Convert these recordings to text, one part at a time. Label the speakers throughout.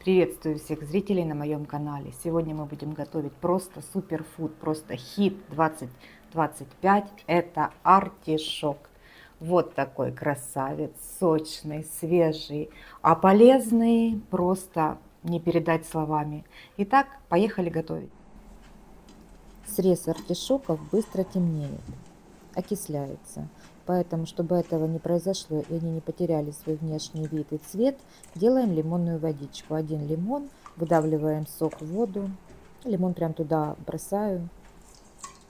Speaker 1: Приветствую всех зрителей на моем канале. Сегодня мы будем готовить просто суперфуд, просто хит 2025. Это артишок. Вот такой красавец, сочный, свежий, а полезный просто не передать словами. Итак, поехали готовить.
Speaker 2: Срез артишоков быстро темнеет, окисляется. Поэтому, чтобы этого не произошло и они не потеряли свой внешний вид и цвет, делаем лимонную водичку. 1 лимон, выдавливаем сок в воду, лимон прям туда бросаю.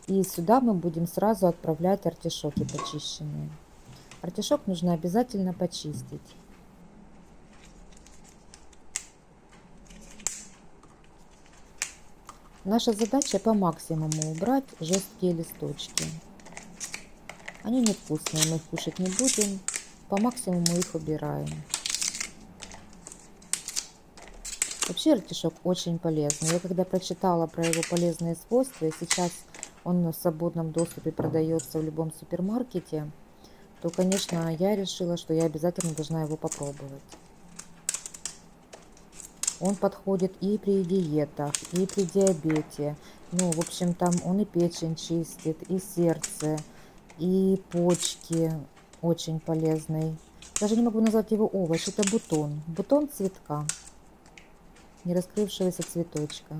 Speaker 2: И сюда мы будем сразу отправлять артишоки почищенные. Артишок нужно обязательно почистить. Наша задача по максимуму убрать жесткие листочки. Они невкусные, мы их кушать не будем. По максимуму их убираем. Вообще артишок очень полезный. Я когда прочитала про его полезные свойства, и сейчас он в свободном доступе продается в любом супермаркете, то, конечно, я решила, что я обязательно должна его попробовать. Он подходит и при диетах, и при диабете. Ну, в общем, там он и печень чистит, и сердце, и почки. Очень полезный. Даже не могу назвать его овощ. Это бутон. Бутон цветка. Не раскрывшегося цветочка.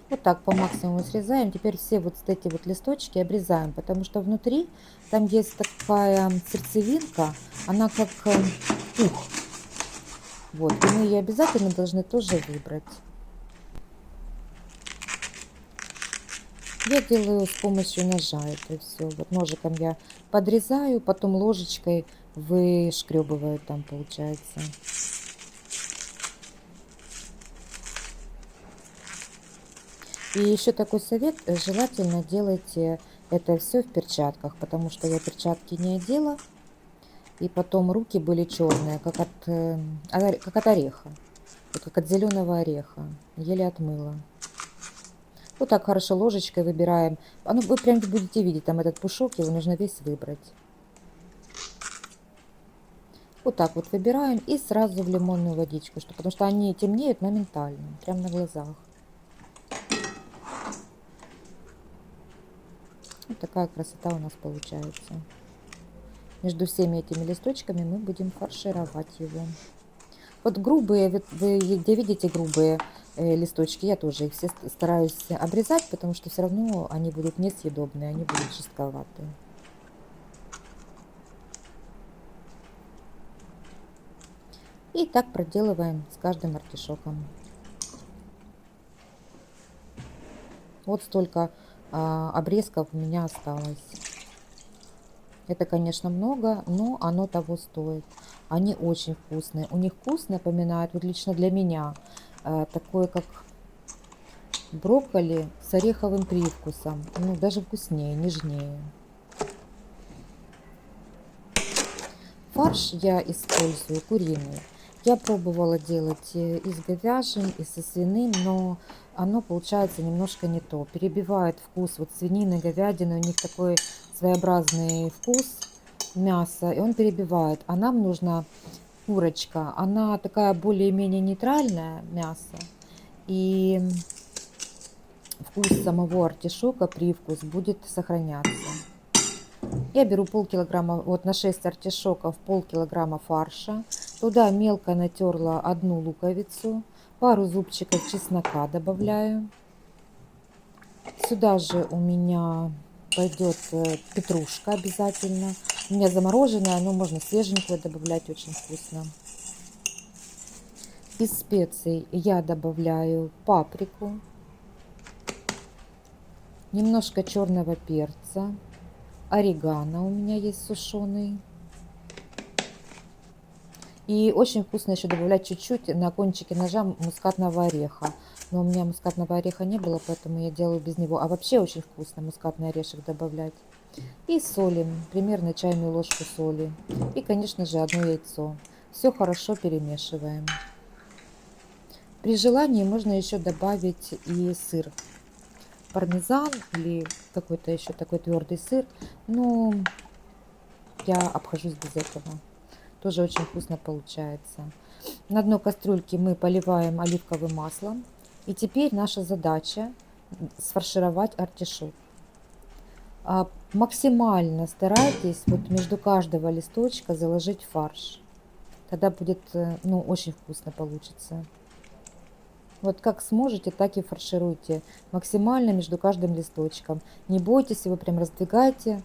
Speaker 2: Вот так по максимуму срезаем. Теперь все вот эти вот листочки обрезаем, потому что внутри там есть такая сердцевинка, она как пух. Вот, и мы ее обязательно должны тоже выбрать. Я делаю с помощью ножа это все. Вот ножиком я подрезаю, потом ложечкой вышкребываю там, получается. И еще такой совет, желательно делайте это все в перчатках, потому что я перчатки не одела, и потом руки были черные, как от ореха, вот как от зеленого ореха, еле отмыла. Вот так хорошо ложечкой выбираем. Вы прям будете видеть там этот пушок, его нужно весь выбрать. Вот так вот выбираем и сразу в лимонную водичку, потому что они темнеют моментально, прям на глазах. Вот такая красота у нас получается. Между всеми этими листочками мы будем фаршировать его. Вот грубые, вы где видите грубые листочки, я тоже их все стараюсь обрезать, потому что все равно они будут несъедобные, они будут жестковатые. И так проделываем с каждым артишоком. Вот столько обрезков у меня осталось. Это, конечно, много, но оно того стоит. Они очень вкусные. У них вкус напоминает, вот лично для меня, такое как брокколи с ореховым привкусом. Ну, даже вкуснее, нежнее. Фарш я использую куриный. Я пробовала делать и с говяжьим, и со свиным, но оно получается немножко не то. Перебивает вкус вот свинины, говядины. У них такой своеобразный вкус мяса, и он перебивает. А нам нужна курочка. Она такая более-менее нейтральная мясо. И вкус самого артишока, привкус будет сохраняться. Я беру полкилограмма, вот на 6 артишоков полкилограмма фарша. Туда мелко натерла 1 луковицу, пару зубчиков чеснока добавляю. Сюда же у меня пойдет петрушка обязательно. У меня замороженная, но можно свеженькую добавлять, очень вкусно. Из специй я добавляю паприку, немножко черного перца, орегано у меня есть сушеный. И очень вкусно еще добавлять чуть-чуть на кончике ножа мускатного ореха. Но у меня мускатного ореха не было, поэтому я делаю без него. А вообще очень вкусно мускатный орешек добавлять. И солим, примерно чайную ложку соли. И, конечно же, 1 яйцо. Все хорошо перемешиваем. При желании можно еще добавить и сыр. Пармезан или какой-то еще такой твердый сыр. Но я обхожусь без этого. Тоже очень вкусно получается. На дно кастрюльки мы поливаем оливковым маслом. И теперь наша задача сфаршировать артишок. Максимально старайтесь вот между каждого листочка заложить фарш. Тогда будет, ну, очень вкусно получится. Вот как сможете, так и фаршируйте. Максимально между каждым листочком. Не бойтесь его, прям раздвигайте.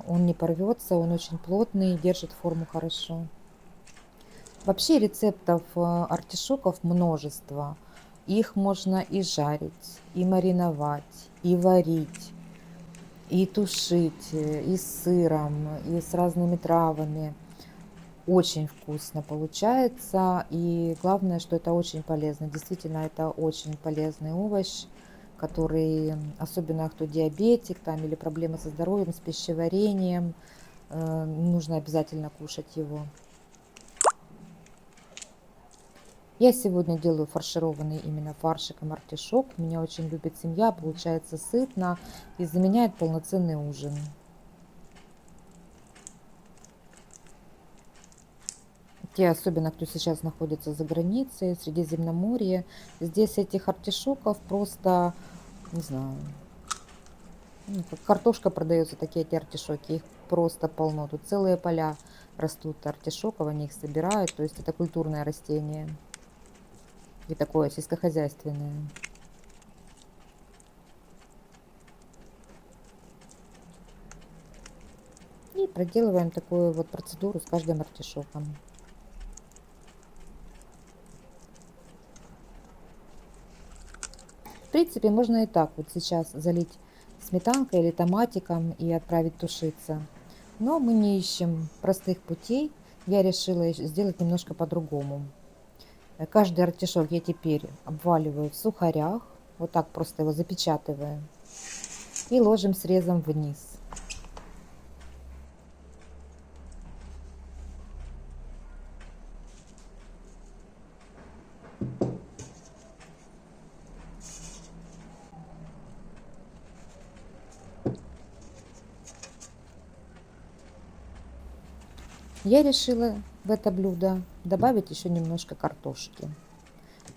Speaker 2: Он не порвется, он очень плотный, держит форму хорошо. Вообще рецептов артишоков множество. Их можно и жарить, и мариновать, и варить, и тушить, и с сыром, и с разными травами. Очень вкусно получается. И главное, что это очень полезно. Действительно, это очень полезный овощ, который, особенно кто диабетик там, или проблемы со здоровьем, с пищеварением, нужно обязательно кушать его. Я сегодня делаю фаршированный именно фаршиком артишок. Меня очень любит семья, получается сытно и заменяет полноценный ужин. Те, особенно кто сейчас находится за границей, в Средиземноморье, здесь этих артишоков просто, не знаю, ну, как картошка продается, такие эти артишоки, их просто полно. Тут целые поля растут артишоков, они их собирают, то есть это культурное растение и такое сельскохозяйственное. И проделываем такую вот процедуру с каждым артишоком. В принципе, можно и так вот сейчас залить сметанкой или томатиком и отправить тушиться. Но мы не ищем простых путей. Я решила сделать немножко по-другому. Каждый артишок я теперь обваливаю в сухарях. Вот так просто его запечатываю. И ложим срезом вниз. Я решила в это блюдо добавить еще немножко картошки,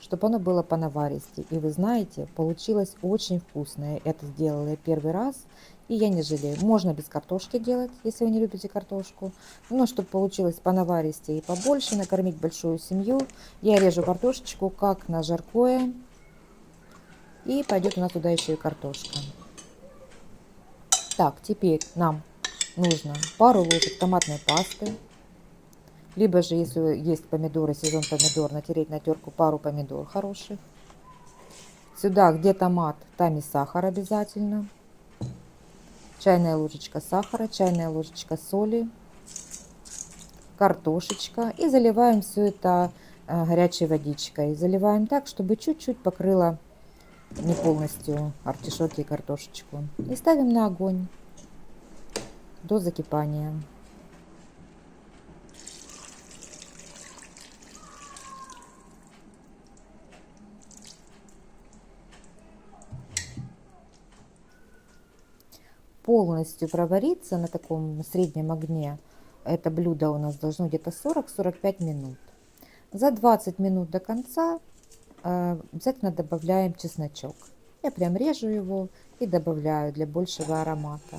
Speaker 2: чтобы оно было понаваристее. И вы знаете, получилось очень вкусное. Это сделала я первый раз, и я не жалею. Можно без картошки делать, если вы не любите картошку. Но чтобы получилось понаваристее и побольше, накормить большую семью, я режу картошечку как на жаркое. И пойдет у нас туда еще и картошка. Так, теперь нам нужно пару ложек томатной пасты. Либо же, если есть помидоры, сезон помидор, натереть на терку пару помидор хороших. Сюда, где томат, там и сахар обязательно. Чайная ложечка сахара, чайная ложечка соли, картошечка. И заливаем все это горячей водичкой. Заливаем так, чтобы чуть-чуть покрыло не полностью артишоки и картошечку. И ставим на огонь до закипания. Полностью провариться на таком среднем огне. Это блюдо у нас должно где-то 40-45 минут. За 20 минут до конца обязательно добавляем чесночок. Я прям режу его и добавляю для большего аромата.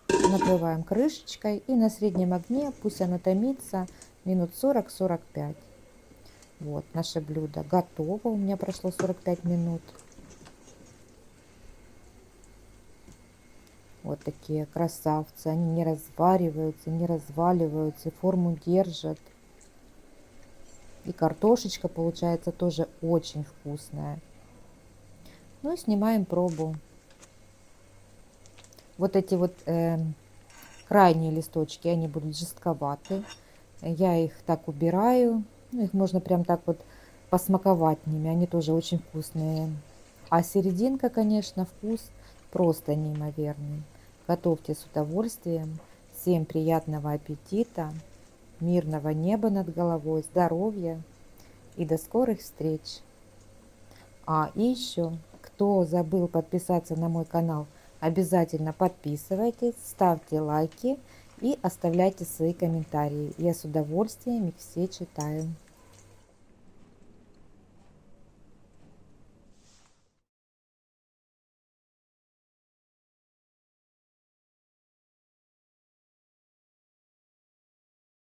Speaker 2: Накрываем крышечкой и на среднем огне пусть оно томится минут 40-45. Вот наше блюдо готово. У меня прошло 45 минут. Вот такие красавцы. Они не развариваются, не разваливаются, форму держат. И картошечка получается тоже очень вкусная. Ну и снимаем пробу. Вот эти вот крайние листочки, они будут жестковаты. Я их так убираю. Ну, их можно прям так вот посмаковать ними. Они тоже очень вкусные. А серединка, конечно, вкус просто неимоверный. Готовьте с удовольствием. Всем приятного аппетита, мирного неба над головой, здоровья и до скорых встреч. И еще, кто забыл подписаться на мой канал, обязательно подписывайтесь, ставьте лайки и оставляйте свои комментарии. Я с удовольствием их все читаю.